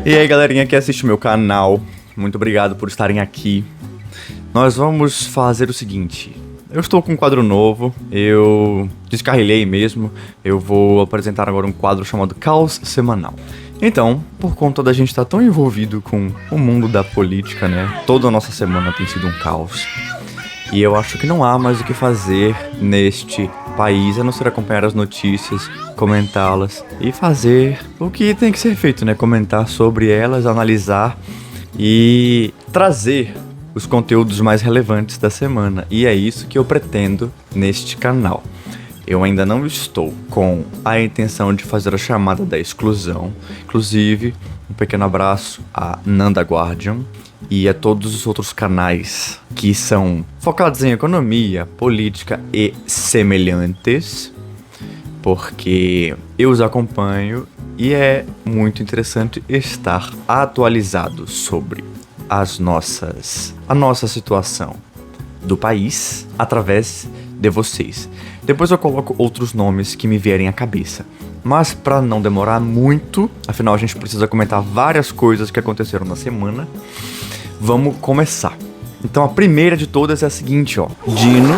E aí, galerinha que assiste o meu canal, muito obrigado por estarem aqui. Nós vamos fazer o seguinte: eu estou com um quadro novo, eu descarrilhei mesmo. Eu vou apresentar agora um quadro chamado Caos Semanal. Então, por conta da gente estar tão envolvido com o mundo da política, né? Toda a nossa semana tem sido um caos. E eu acho que não há mais o que fazer neste país, a não ser acompanhar as notícias, comentá-las e fazer o que tem que ser feito, né? Comentar sobre elas, analisar e trazer os conteúdos mais relevantes da semana. E é isso que eu pretendo neste canal. Eu ainda não estou com a intenção de fazer a chamada da exclusão. Inclusive, um pequeno abraço a Nanda Guardian e a todos os outros canais que são focados em economia, política e semelhantes, porque eu os acompanho e é muito interessante estar atualizado sobre a nossa situação do país através de vocês. Depois eu coloco outros nomes que me vierem à cabeça. Mas para não demorar muito, afinal a gente precisa comentar várias coisas que aconteceram na semana. Vamos começar. Então a primeira de todas é a seguinte, ó. Dino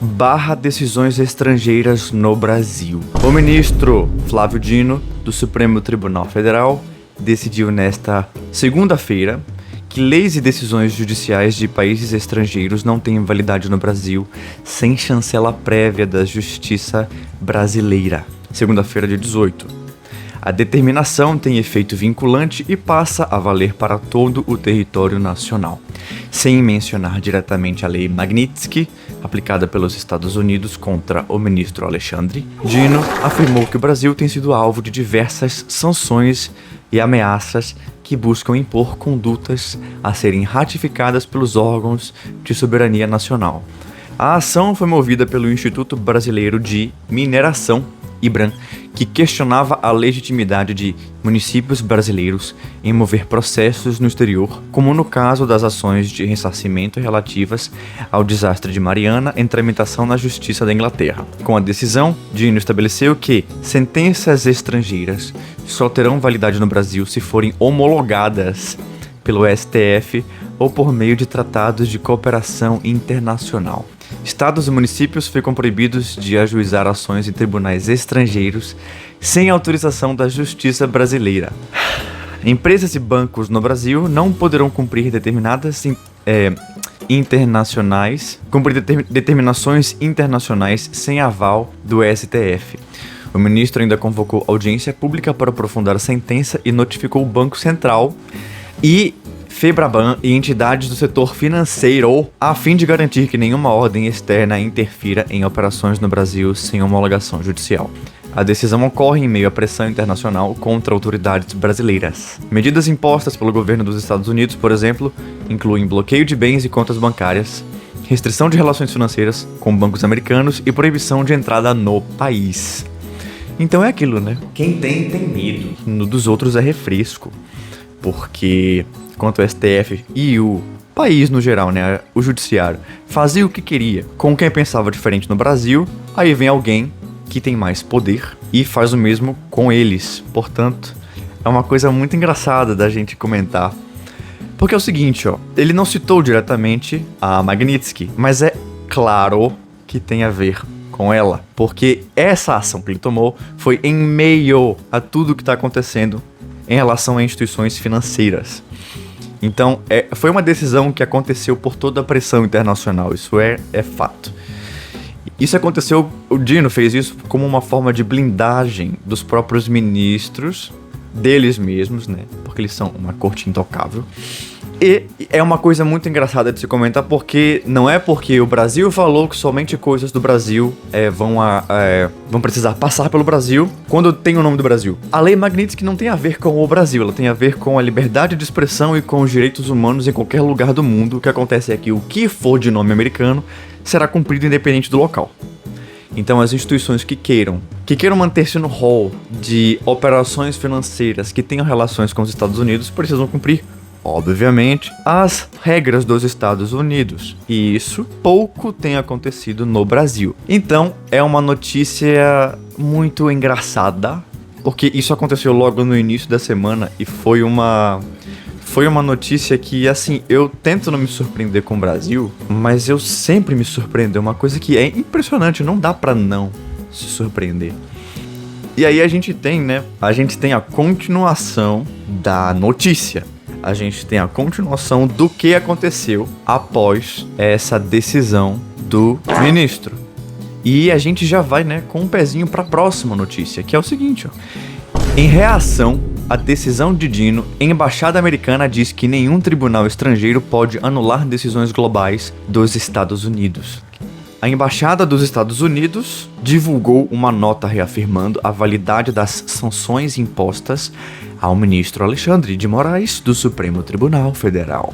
barra decisões estrangeiras no Brasil. O ministro Flávio Dino, do Supremo Tribunal Federal, decidiu nesta segunda-feira que leis e decisões judiciais de países estrangeiros não têm validade no Brasil sem chancela prévia da Justiça brasileira. Segunda-feira, dia 18. A determinação tem efeito vinculante e passa a valer para todo o território nacional. Sem mencionar diretamente a Lei Magnitsky, aplicada pelos Estados Unidos contra o ministro Alexandre, Dino afirmou que o Brasil tem sido alvo de diversas sanções e ameaças que buscam impor condutas a serem ratificadas pelos órgãos de soberania nacional. A ação foi movida pelo Instituto Brasileiro de Mineração, IBRAM, que questionava a legitimidade de municípios brasileiros em mover processos no exterior, como no caso das ações de ressarcimento relativas ao desastre de Mariana em tramitação na Justiça da Inglaterra. Com a decisão, Dino estabeleceu que sentenças estrangeiras só terão validade no Brasil se forem homologadas pelo STF ou por meio de tratados de cooperação internacional. Estados e municípios ficam proibidos de ajuizar ações em tribunais estrangeiros sem autorização da Justiça brasileira. Empresas e bancos no Brasil não poderão cumprir determinações internacionais sem aval do STF. O ministro ainda convocou audiência pública para aprofundar a sentença e notificou o Banco Central e Febraban e entidades do setor financeiro a fim de garantir que nenhuma ordem externa interfira em operações no Brasil sem homologação judicial. A decisão ocorre em meio à pressão internacional contra autoridades brasileiras. Medidas impostas pelo governo dos Estados Unidos, por exemplo, incluem bloqueio de bens e contas bancárias, restrição de relações financeiras com bancos americanos e proibição de entrada no país. Então é aquilo, né? Quem tem medo. No dos outros é refresco. Porque quanto ao STF e o país no geral, né, o judiciário, fazia o que queria com quem pensava diferente no Brasil, aí vem alguém que tem mais poder e faz o mesmo com eles. Portanto, é uma coisa muito engraçada da gente comentar. Porque é o seguinte, ó, ele não citou diretamente a Magnitsky, mas é claro que tem a ver com ela, porque essa ação que ele tomou foi em meio a tudo que está acontecendo em relação a instituições financeiras. Então, foi uma decisão que aconteceu por toda a pressão internacional, isso é fato. Isso aconteceu, o Dino fez isso como uma forma de blindagem dos próprios ministros, deles mesmos, né? Porque eles são uma corte intocável. E é uma coisa muito engraçada de se comentar, porque não é porque o Brasil falou que somente coisas do Brasil vão precisar passar pelo Brasil quando tem o nome do Brasil. A Lei Magnitsky não tem a ver com o Brasil, ela tem a ver com a liberdade de expressão e com os direitos humanos em qualquer lugar do mundo. O que acontece é que o que for de nome americano será cumprido independente do local. Então as instituições que queiram manter-se no hall de operações financeiras que tenham relações com os Estados Unidos precisam cumprir, obviamente, as regras dos Estados Unidos. E isso pouco tem acontecido no Brasil. Então, é uma notícia muito engraçada, porque isso aconteceu logo no início da semana e foi uma notícia que, assim, eu tento não me surpreender com o Brasil, mas eu sempre me surpreendo. É uma coisa que é impressionante, não dá pra não se surpreender. E aí a gente tem, né? A gente tem a continuação da notícia. A gente tem a continuação do que aconteceu após essa decisão do ministro. E a gente já vai, né, com um pezinho pra próxima notícia, que é o seguinte, ó. Em reação à decisão de Dino, a embaixada americana diz que nenhum tribunal estrangeiro pode anular decisões globais dos Estados Unidos. A Embaixada dos Estados Unidos divulgou uma nota reafirmando a validade das sanções impostas ao ministro Alexandre de Moraes do Supremo Tribunal Federal.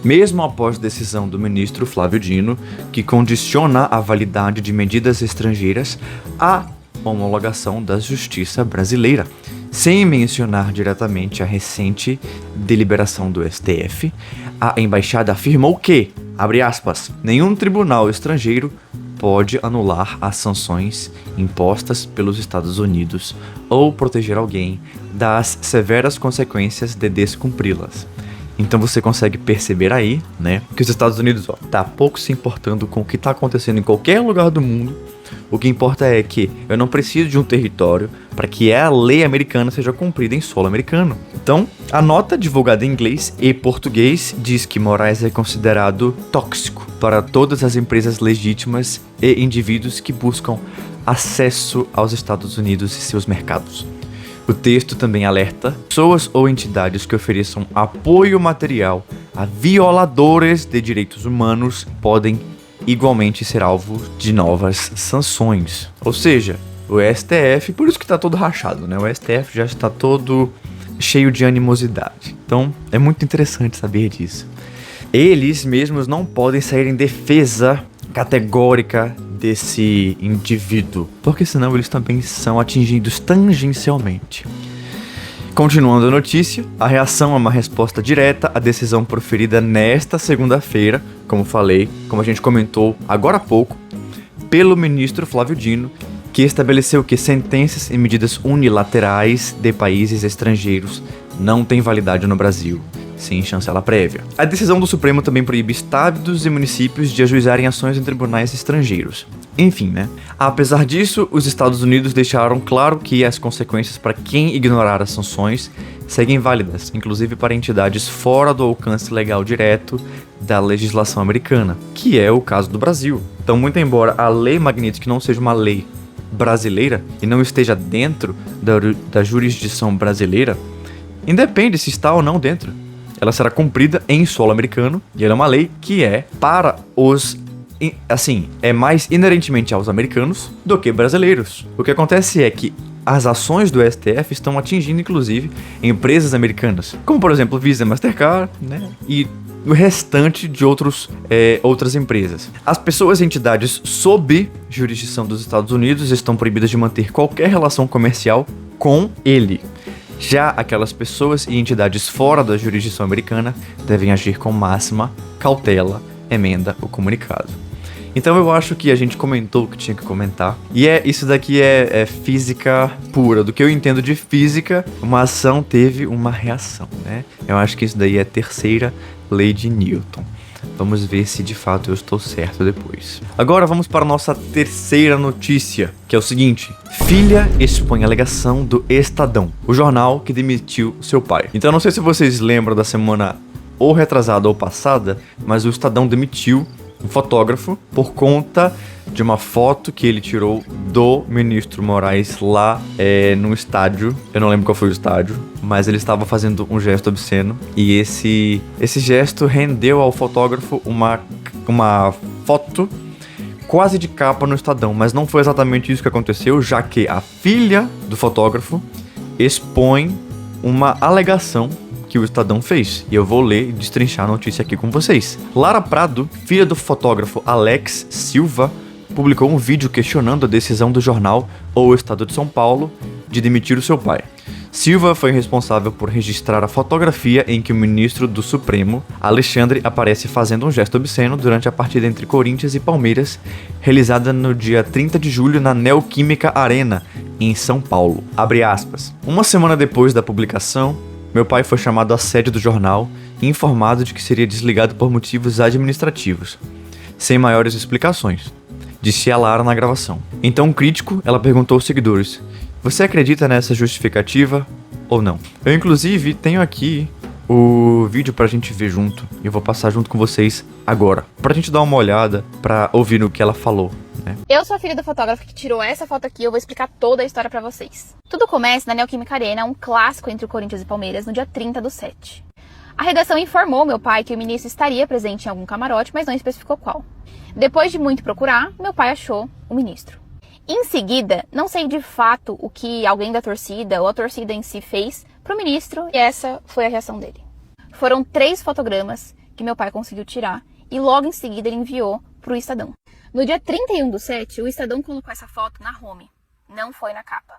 Mesmo após decisão do ministro Flávio Dino, que condiciona a validade de medidas estrangeiras à homologação da justiça brasileira, sem mencionar diretamente a recente deliberação do STF, a embaixada afirmou que, abre aspas, nenhum tribunal estrangeiro pode anular as sanções impostas pelos Estados Unidos ou proteger alguém das severas consequências de descumpri-las. Então você consegue perceber aí, né, que os Estados Unidos, tá pouco se importando com o que tá acontecendo em qualquer lugar do mundo. O que importa é que eu não preciso de um território para que a lei americana seja cumprida em solo americano. Então, a nota divulgada em inglês e português diz que Moraes é considerado tóxico para todas as empresas legítimas e indivíduos que buscam acesso aos Estados Unidos e seus mercados. O texto também alerta pessoas ou entidades que ofereçam apoio material a violadores de direitos humanos podem igualmente ser alvo de novas sanções. Ou seja, o STF, por isso que tá todo rachado, né? O STF já está todo cheio de animosidade. Então, é muito interessante saber disso. Eles mesmos não podem sair em defesa categórica desse indivíduo, porque senão eles também são atingidos tangencialmente. Continuando a notícia, a reação é uma resposta direta à decisão proferida nesta segunda-feira, como falei, como a gente comentou agora há pouco, pelo ministro Flávio Dino, que estabeleceu que sentenças e medidas unilaterais de países estrangeiros não têm validade no Brasil, sem chancela prévia. A decisão do Supremo também proíbe estados e municípios de ajuizarem ações em tribunais estrangeiros. Enfim, né? Apesar disso, os Estados Unidos deixaram claro que as consequências para quem ignorar as sanções seguem válidas, inclusive para entidades fora do alcance legal direto da legislação americana, que é o caso do Brasil. Então, muito embora a lei Magnitsky não seja uma lei brasileira e não esteja dentro da jurisdição brasileira, independe se está ou não dentro. Ela será cumprida em solo americano e ela é uma lei que é para os, assim, é mais inerentemente aos americanos do que brasileiros. O que acontece é que as ações do STF estão atingindo, inclusive, empresas americanas, como, por exemplo, Visa, Mastercard, né, e o restante de outras empresas. As pessoas e entidades sob jurisdição dos Estados Unidos estão proibidas de manter qualquer relação comercial com ele. Já aquelas pessoas e entidades fora da jurisdição americana devem agir com máxima cautela, emenda o comunicado. Então eu acho que a gente comentou o que tinha que comentar. E isso daqui é física pura. Do que eu entendo de física, uma ação teve uma reação, né? Eu acho que isso daí é a terceira lei de Newton. Vamos ver se de fato eu estou certo depois. Agora vamos para a nossa terceira notícia, que é o seguinte: filha expõe alegação do Estadão, o jornal que demitiu seu pai. Então eu não sei se vocês lembram da semana ou retrasada ou passada, mas o Estadão demitiu um fotógrafo por conta de uma foto que ele tirou do ministro Moraes lá no estádio. Eu não lembro qual foi o estádio, mas ele estava fazendo um gesto obsceno e esse gesto rendeu ao fotógrafo uma foto quase de capa no Estadão, mas não foi exatamente isso que aconteceu, já que a filha do fotógrafo expõe uma alegação que o Estadão fez, e eu vou ler e destrinchar a notícia aqui com vocês. Lara Prado, filha do fotógrafo Alex Silva, publicou um vídeo questionando a decisão do jornal O Estado de São Paulo de demitir o seu pai. Silva foi responsável por registrar a fotografia em que o ministro do Supremo, Alexandre, aparece fazendo um gesto obsceno durante a partida entre Corinthians e Palmeiras, realizada no dia 30 de julho na Neoquímica Arena, em São Paulo. Abre aspas. Uma semana depois da publicação, meu pai foi chamado à sede do jornal e informado de que seria desligado por motivos administrativos, sem maiores explicações, disse a Lara na gravação. Então, um crítico, ela perguntou aos seguidores: você acredita nessa justificativa ou não? Eu, inclusive, tenho aqui o vídeo pra gente ver junto. E eu vou passar junto com vocês agora, pra gente dar uma olhada, pra ouvir o que ela falou, né? Eu sou a filha do fotógrafo que tirou essa foto aqui. Eu vou explicar toda a história pra vocês. Tudo começa na Neoquímica Arena, um clássico entre o Corinthians e Palmeiras, no dia 30/7. A redação informou meu pai que o ministro estaria presente em algum camarote, mas não especificou qual. Depois de muito procurar, meu pai achou o ministro. Em seguida, não sei de fato o que alguém da torcida ou a torcida em si fez pro ministro, e essa foi a reação dele. Foram 3 fotogramas que meu pai conseguiu tirar e logo em seguida ele enviou pro Estadão. No dia 31/7, o Estadão colocou essa foto na home, não foi na capa.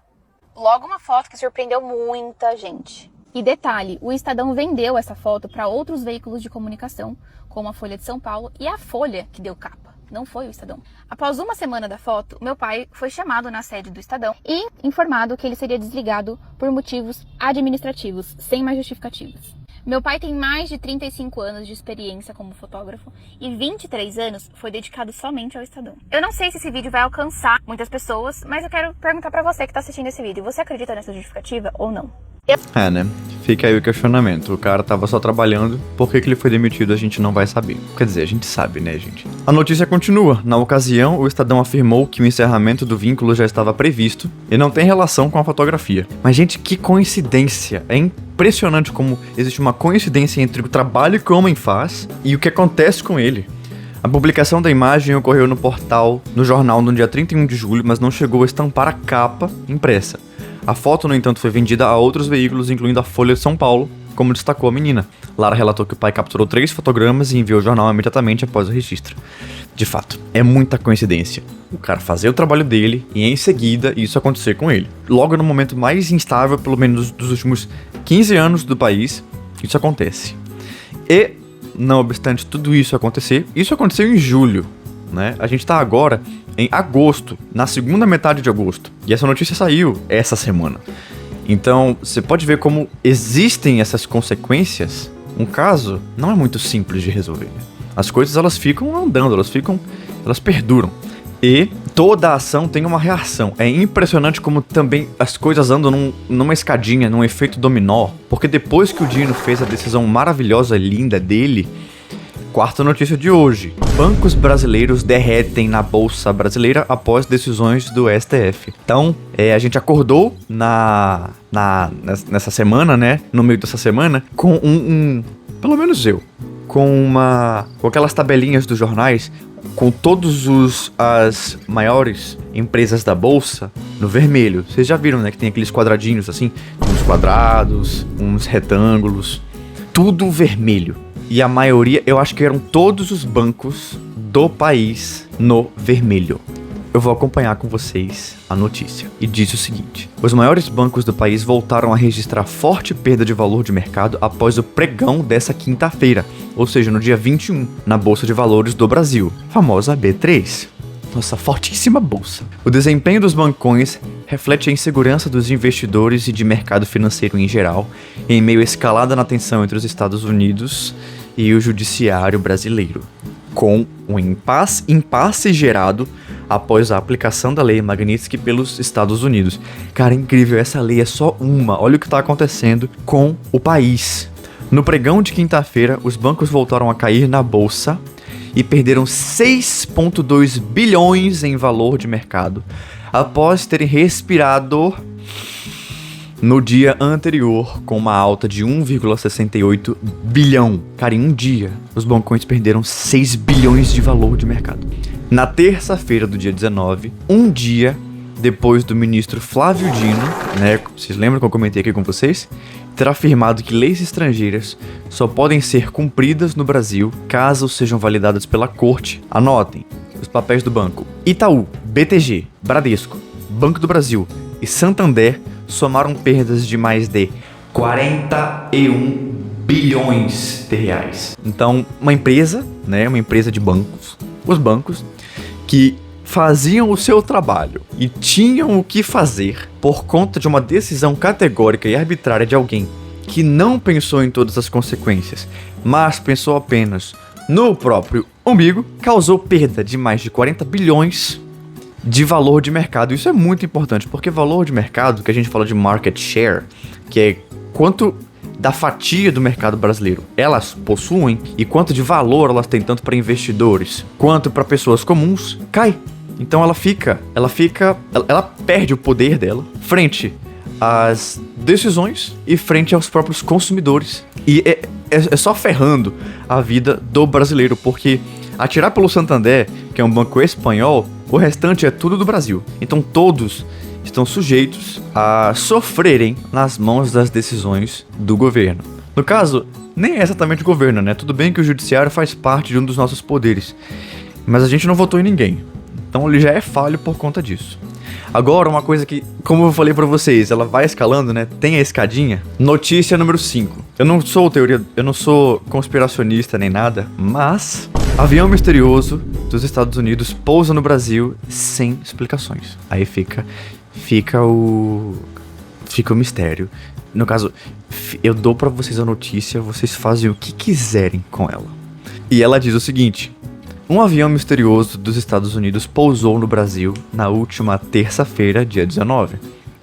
Logo uma foto que surpreendeu muita gente. E detalhe, o Estadão vendeu essa foto para outros veículos de comunicação, como a Folha de São Paulo e a Folha que deu capa. Não foi o Estadão. Após uma semana da foto, meu pai foi chamado na sede do Estadão e informado que ele seria desligado por motivos administrativos, sem mais justificativas. Meu pai tem mais de 35 anos de experiência como fotógrafo e 23 anos foi dedicado somente ao Estadão. Eu não sei se esse vídeo vai alcançar muitas pessoas, mas eu quero perguntar pra você que tá assistindo esse vídeo. Você acredita nessa justificativa ou não? Né? Fica aí o questionamento. O cara tava só trabalhando, por que ele foi demitido a gente não vai saber. Quer dizer, a gente sabe, né, gente? A notícia continua. Na ocasião, o Estadão afirmou que o encerramento do vínculo já estava previsto e não tem relação com a fotografia. Mas, gente, que coincidência! É impressionante como existe uma coincidência entre o trabalho que o homem faz e o que acontece com ele. A publicação da imagem ocorreu no jornal, no dia 31 de julho, mas não chegou a estampar a capa impressa. A foto, no entanto, foi vendida a outros veículos, incluindo a Folha de São Paulo, como destacou a menina. Lara relatou que o pai capturou 3 fotogramas e enviou ao jornal imediatamente após o registro. De fato, é muita coincidência. O cara fazer o trabalho dele e, em seguida, isso acontecer com ele. Logo no momento mais instável, pelo menos dos últimos 15 anos do país, isso acontece. E, não obstante tudo isso acontecer, isso aconteceu em julho, né? A gente tá agora em agosto, na segunda metade de agosto. E essa notícia saiu essa semana. Então, você pode ver como existem essas consequências. Um caso não é muito simples de resolver. As coisas, elas ficam andando, elas perduram. E toda ação tem uma reação. É impressionante como também as coisas andam numa escadinha, num efeito dominó. Porque depois que o Dino fez a decisão maravilhosa, linda dele, quarta notícia de hoje: bancos brasileiros derretem na Bolsa Brasileira após decisões do STF. Então, a gente acordou nessa semana, né? No meio dessa semana, com pelo menos eu, com aquelas tabelinhas dos jornais, com as maiores empresas da Bolsa no vermelho. Vocês já viram, né? Que tem aqueles quadradinhos assim, uns quadrados, uns retângulos, tudo vermelho. E a maioria, eu acho que eram todos os bancos do país no vermelho. Eu vou acompanhar com vocês a notícia. E diz o seguinte: os maiores bancos do país voltaram a registrar forte perda de valor de mercado após o pregão dessa quinta-feira, ou seja, no dia 21, na Bolsa de Valores do Brasil, famosa B3. Nossa fortíssima bolsa. O desempenho dos bancões reflete a insegurança dos investidores e de mercado financeiro em geral, em meio à escalada na tensão entre os Estados Unidos e o judiciário brasileiro, com um impasse gerado após a aplicação da lei Magnitsky pelos Estados Unidos. Cara, incrível, essa lei é só uma. Olha o que está acontecendo com o país. No pregão de quinta-feira, os bancos voltaram a cair na bolsa e perderam 6,2 bilhões em valor de mercado, após terem respirado no dia anterior com uma alta de 1,68 bilhão. Cara, em um dia, os bancões perderam 6 bilhões de valor de mercado. Na terça-feira do dia 19, um dia depois do ministro Flávio Dino, né, vocês lembram que eu comentei aqui com vocês? Ter afirmado que leis estrangeiras só podem ser cumpridas no Brasil caso sejam validadas pela corte. Anotem os papéis do banco: Itaú, BTG, Bradesco, Banco do Brasil, e Santander somaram perdas de mais de 41 bilhões de reais. Então, uma empresa, né, uma empresa de bancos, os bancos, que faziam o seu trabalho e tinham o que fazer por conta de uma decisão categórica e arbitrária de alguém que não pensou em todas as consequências, mas pensou apenas no próprio umbigo, causou perda de mais de 40 bilhões de valor de mercado. Isso é muito importante, porque valor de mercado, que a gente fala de market share, que é quanto da fatia do mercado brasileiro elas possuem e quanto de valor elas têm tanto para investidores quanto para pessoas comuns, cai. Então ela perde o poder dela frente às decisões e frente aos próprios consumidores. E é só ferrando a vida do brasileiro, porque atirar pelo Santander, que é um banco espanhol, o restante é tudo do Brasil. Então todos estão sujeitos a sofrerem nas mãos das decisões do governo. No caso, nem é exatamente o governo, né? Tudo bem que o judiciário faz parte de um dos nossos poderes, mas a gente não votou em ninguém. Então ele já é falho por conta disso. Agora, uma coisa que, como eu falei pra vocês, ela vai escalando, né? Tem a escadinha. Notícia número 5. Eu não sou conspiracionista nem nada, mas avião misterioso dos Estados Unidos pousa no Brasil sem explicações. Aí fica o mistério. No caso, eu dou pra vocês a notícia, vocês fazem o que quiserem com ela. E ela diz o seguinte: um avião misterioso dos Estados Unidos pousou no Brasil na última terça-feira, dia 19.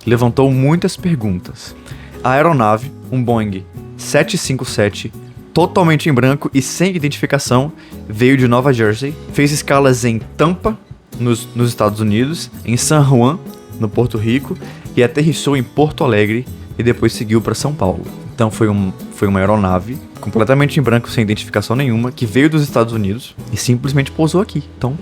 Levantou muitas perguntas. A aeronave, um Boeing 757, totalmente em branco e sem identificação, veio de Nova Jersey, fez escalas em Tampa, nos Estados Unidos, em San Juan, no Porto Rico, e aterrissou em Porto Alegre e depois seguiu para São Paulo. Então foi uma aeronave completamente em branco, sem identificação nenhuma, que veio dos Estados Unidos e simplesmente pousou aqui. Então,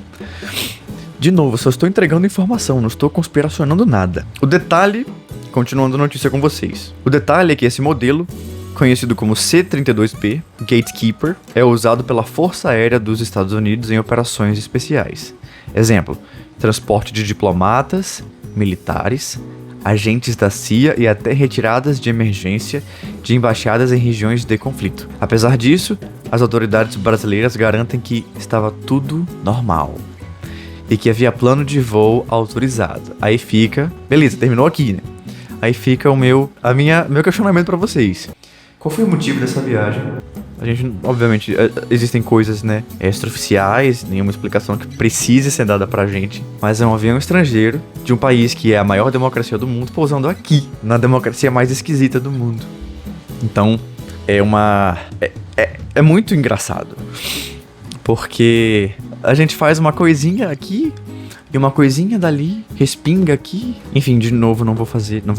de novo, só estou entregando informação, não estou conspiracionando nada. O detalhe, continuando a notícia com vocês, o detalhe é que esse modelo, conhecido como C-32P, Gatekeeper, é usado pela Força Aérea dos Estados Unidos em operações especiais. Exemplo, transporte de diplomatas, militares, agentes da CIA e até retiradas de emergência de embaixadas em regiões de conflito. Apesar disso, as autoridades brasileiras garantem que estava tudo normal e que havia plano de voo autorizado. Aí fica... Beleza, terminou aqui, né? Aí fica meu questionamento pra vocês. Qual foi o motivo dessa viagem? A gente, obviamente, existem coisas, né, extraoficiais, nenhuma explicação que precise ser dada pra gente, mas é um avião estrangeiro de um país que é a maior democracia do mundo pousando aqui, na democracia mais esquisita do mundo. Então, é muito engraçado, porque a gente faz uma coisinha aqui e uma coisinha dali, respinga aqui. Enfim, de novo, não vou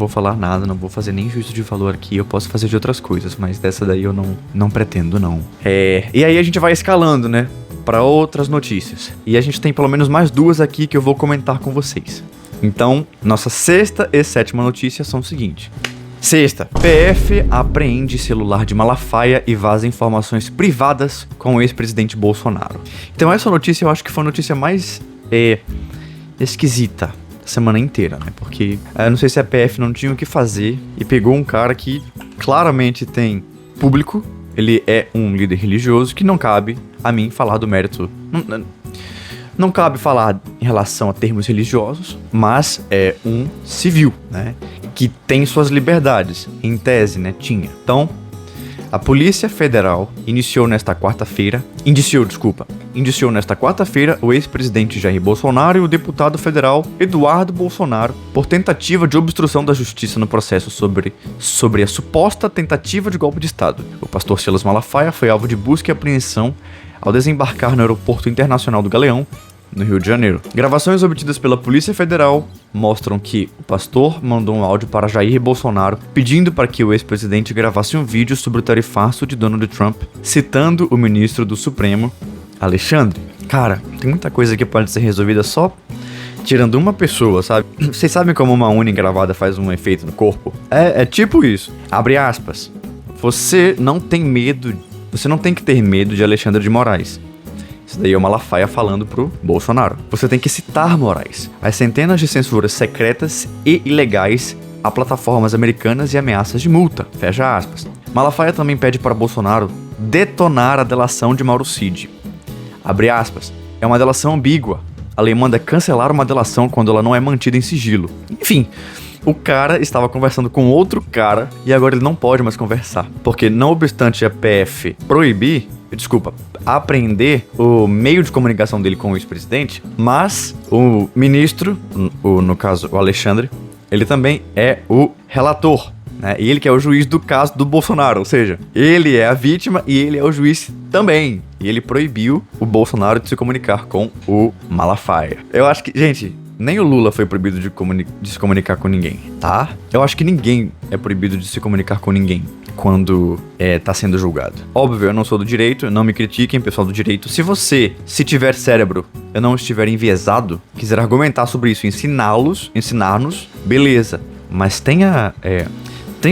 falar nada, não vou fazer nem juízo de valor aqui. Eu posso fazer de outras coisas, mas dessa daí eu não pretendo, não. E aí a gente vai escalando, né, para outras notícias. E a gente tem pelo menos mais duas aqui que eu vou comentar com vocês. Então, nossa sexta e sétima notícia são o seguinte. Sexta, PF apreende celular de Malafaia e vaza informações privadas com o ex-presidente Bolsonaro. Então essa notícia eu acho que foi a notícia mais... esquisita a semana inteira, né? Porque eu não sei se a PF não tinha o que fazer e pegou um cara que claramente tem público, ele é um líder religioso, que não cabe a mim falar do mérito. Não cabe falar em relação a termos religiosos, mas é um civil, né? Que tem suas liberdades, em tese, né? Tinha. Então, a Polícia Federal indiciou nesta quarta-feira o ex-presidente Jair Bolsonaro e o deputado federal Eduardo Bolsonaro por tentativa de obstrução da justiça no processo sobre a suposta tentativa de golpe de Estado. O pastor Silas Malafaia foi alvo de busca e apreensão ao desembarcar no Aeroporto Internacional do Galeão, no Rio de Janeiro. Gravações obtidas pela Polícia Federal mostram que o pastor mandou um áudio para Jair Bolsonaro pedindo para que o ex-presidente gravasse um vídeo sobre o tarifaço de Donald Trump, citando o ministro do Supremo, Alexandre. Cara, tem muita coisa que pode ser resolvida só tirando uma pessoa, sabe? Vocês sabem como uma unha gravada faz um efeito no corpo? É tipo isso. Abre aspas. Você não tem que ter medo de Alexandre de Moraes. Isso daí é o Malafaia falando pro Bolsonaro. Você tem que citar, Moraes, as centenas de censuras secretas e ilegais a plataformas americanas e ameaças de multa. Fecha aspas. Malafaia também pede para Bolsonaro detonar a delação de Mauro Cid. Abre aspas. É uma delação ambígua. A lei manda cancelar uma delação quando ela não é mantida em sigilo. Enfim, o cara estava conversando com outro cara e agora ele não pode mais conversar. Porque não obstante a PF apreender o meio de comunicação dele com o ex-presidente, mas o ministro, no caso o Alexandre, ele também é o relator, né? E ele que é o juiz do caso do Bolsonaro, ou seja, ele é a vítima e ele é o juiz também. E ele proibiu o Bolsonaro de se comunicar com o Malafaia. Eu acho que, gente, nem o Lula foi proibido de se comunicar com ninguém, tá? Eu acho que ninguém é proibido de se comunicar com ninguém quando tá sendo julgado. Óbvio, eu não sou do direito, não me critiquem, pessoal do direito. Se você, se tiver cérebro, eu não estiver enviesado, quiser argumentar sobre isso, ensinar-nos, beleza. Mas tenha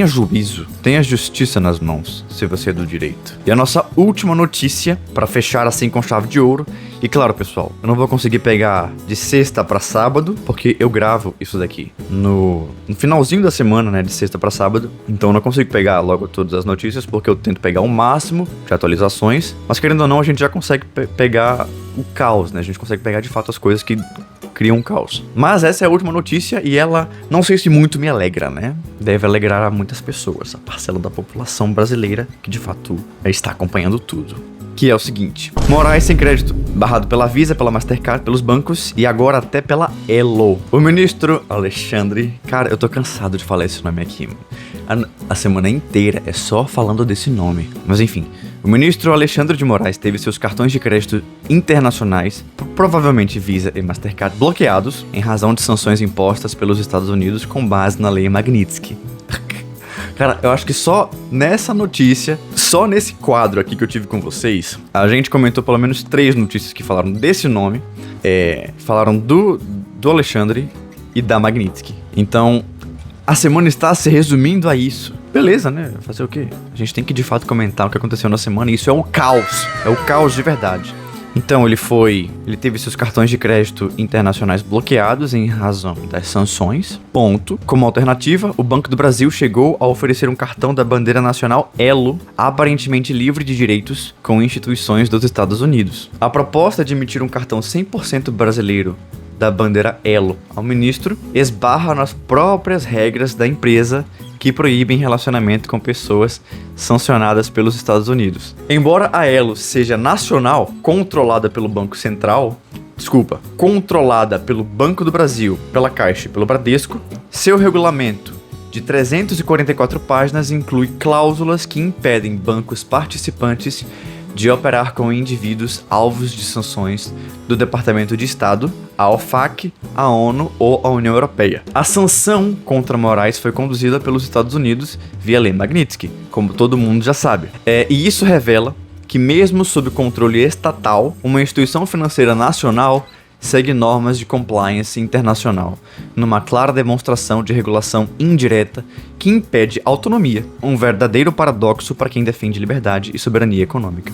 juízo, tenha justiça nas mãos, se você é do direito. E a nossa última notícia, pra fechar assim com chave de ouro. E claro, pessoal, eu não vou conseguir pegar de sexta pra sábado, porque eu gravo isso daqui no finalzinho da semana, né, de sexta pra sábado. Então eu não consigo pegar logo todas as notícias, porque eu tento pegar o máximo de atualizações. Mas querendo ou não, a gente já consegue pegar o caos, né? A gente consegue pegar de fato as coisas que criam um caos. Mas essa é a última notícia e ela, não sei se muito me alegra, né? Deve alegrar a muitas pessoas, a parcela da população brasileira que de fato está acompanhando tudo. Que é o seguinte: Moraes sem crédito, barrado pela Visa, pela Mastercard, pelos bancos e agora até pela Elo. O ministro Alexandre, cara, eu tô cansado de falar esse nome aqui. A semana inteira é só falando desse nome. Mas enfim, o ministro Alexandre de Moraes teve seus cartões de crédito internacionais, provavelmente Visa e Mastercard, bloqueados em razão de sanções impostas pelos Estados Unidos com base na lei Magnitsky. Cara, eu acho que só nessa notícia, só nesse quadro aqui que eu tive com vocês, a gente comentou pelo menos 3 notícias que falaram desse nome, falaram do Alexandre e da Magnitsky. Então, a semana está se resumindo a isso. Beleza, né? Fazer o quê? A gente tem que de fato comentar o que aconteceu na semana e isso é um caos. É o caos de verdade. Então ele teve seus cartões de crédito internacionais bloqueados em razão das sanções. Ponto. Como alternativa, o Banco do Brasil chegou a oferecer um cartão da bandeira nacional Elo, aparentemente livre de direitos, com instituições dos Estados Unidos. A proposta de emitir um cartão 100% brasileiro da bandeira Elo ao ministro esbarra nas próprias regras da empresa que proíbem relacionamento com pessoas sancionadas pelos Estados Unidos. Embora a Elo seja nacional, controlada pelo Banco do Brasil, pela Caixa e pelo Bradesco, seu regulamento de 344 páginas inclui cláusulas que impedem bancos participantes de operar com indivíduos alvos de sanções do Departamento de Estado, a OFAC, a ONU ou a União Europeia. A sanção contra Moraes foi conduzida pelos Estados Unidos via Lei Magnitsky, como todo mundo já sabe. E isso revela que mesmo sob controle estatal, uma instituição financeira nacional segue normas de compliance internacional, numa clara demonstração de regulação indireta que impede autonomia, um verdadeiro paradoxo para quem defende liberdade e soberania econômica.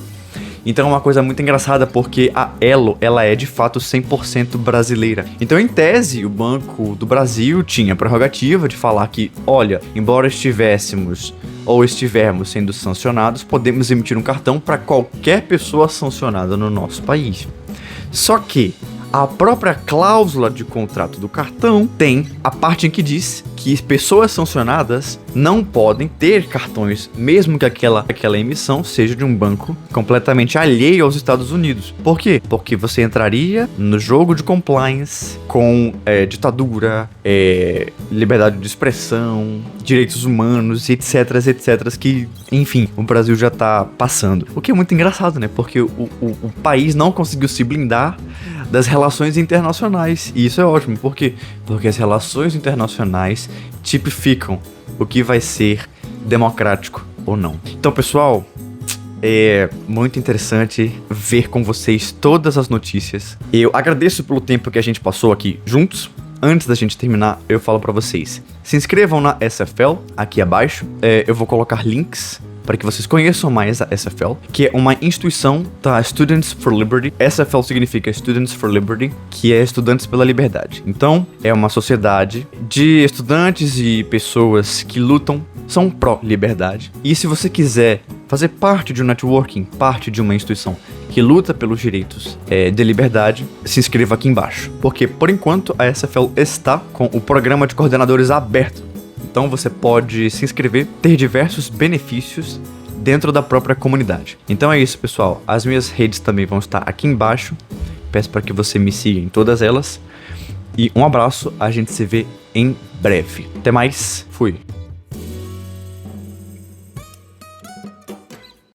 Então é uma coisa muito engraçada porque a Elo, ela é de fato 100% brasileira. Então em tese, o Banco do Brasil tinha a prerrogativa de falar que, olha, embora estivermos sendo sancionados, podemos emitir um cartão para qualquer pessoa sancionada no nosso país. Só que a própria cláusula de contrato do cartão tem a parte em que diz que pessoas sancionadas não podem ter cartões, mesmo que aquela emissão seja de um banco completamente alheio aos Estados Unidos. Por quê? Porque você entraria no jogo de compliance com ditadura, liberdade de expressão, direitos humanos, etc, que, enfim, o Brasil já tá passando. O que é muito engraçado, né? Porque o país não conseguiu se blindar das relações internacionais. E isso é ótimo. Por quê? Porque as relações internacionais tipificam o que vai ser democrático ou não. Então, pessoal, é muito interessante ver com vocês todas as notícias. Eu agradeço pelo tempo que a gente passou aqui juntos. Antes da gente terminar, eu falo pra vocês: se inscrevam na SFL aqui abaixo. Eu vou colocar links para que vocês conheçam mais a SFL, que é uma instituição da Students for Liberty. SFL significa Students for Liberty, que é Estudantes pela Liberdade. Então, é uma sociedade de estudantes e pessoas que lutam, são pró-liberdade. E se você quiser fazer parte de um networking, parte de uma instituição que luta pelos direitos de liberdade, se inscreva aqui embaixo. Porque, por enquanto, a SFL está com o programa de coordenadores aberto. Então você pode se inscrever, ter diversos benefícios dentro da própria comunidade. Então é isso, pessoal. As minhas redes também vão estar aqui embaixo. Peço para que você me siga em todas elas. E um abraço, a gente se vê em breve. Até mais, fui!